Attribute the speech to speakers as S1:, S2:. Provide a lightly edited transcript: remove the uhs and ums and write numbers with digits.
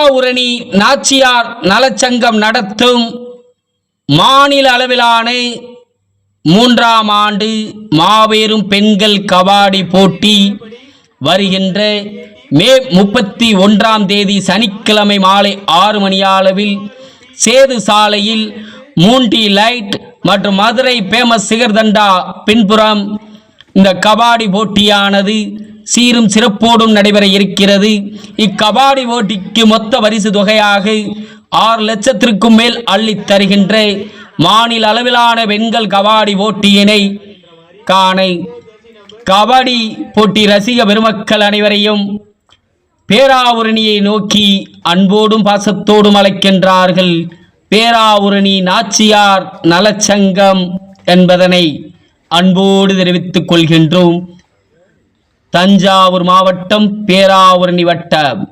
S1: பேராவூரணி நாச்சியார் நலச்சங்கம் நடத்தும் மாநில அளவிலான 3ஆம் ஆண்டு மாபெரும் பெண்கள் கபாடி போட்டி வருகின்ற மே 31ஆம் தேதி சனிக்கிழமை மாலை 6 மணி அளவில் சேது சாலையில் மூண்டி லைட் மற்றும் மதுரை பேமஸ் சிகர்தண்டா பின்புறம் இந்த கபாடி போட்டியானது சீரும் சிறப்போடும் நடைபெற இருக்கிறது. இக்கபாடி போட்டிக்கு மொத்த பரிசு தொகையாக 6 லட்சத்திற்கும் மேல் அள்ளி தருகின்ற மாநில அளவிலான பெண்கள் கபாடி போட்டியினை காண கபாடி போட்டி ரசிக பெருமக்கள் அனைவரையும் பேராவூரணியை நோக்கி அன்போடும் பாசத்தோடும் அழைக்கின்றார்கள். பேராவூரணி நாச்சியார் நலச்சங்கம் என்பதனை அன்போடு தெரிவித்துக் கொள்கின்றோம். தஞ்சாவூர் மாவட்டம் பேராவூரணி வட்டம்.